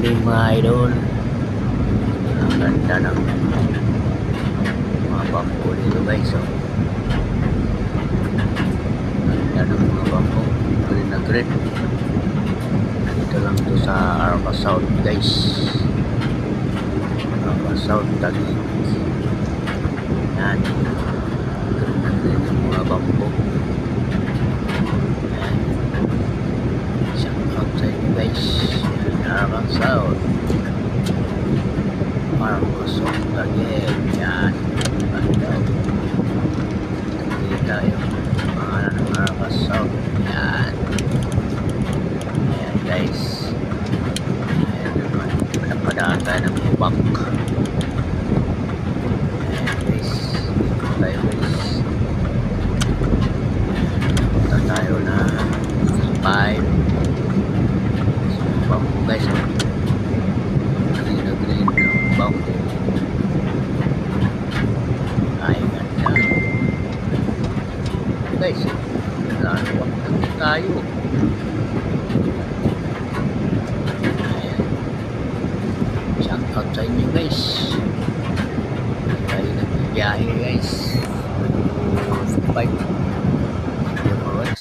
morning mga idol. Ang ganda ng mga bangko dito guys. So, ganda ng mga bangko. Green na green. Dito lang to sa Arma South guys. Arma South Taguig. Yan. Green na green ng mga bangko. Yan. Shout out sa inyo guys. Arma South. Arma South Taguig. Yan. Ganda. Kita yung pangalan ng Arma South. Yan. Ayan guys. Ayan naman. Panapadaan tayo ng ubak. Ayan guys. Dito tayo guys. Punta tayo na 5. Bangko guys. Green na green ng bangko. Ay ganda. Guys. Lalawak na tayo. Shout out sa inyo guys. Tayo nagbibiyahe guys. Bye.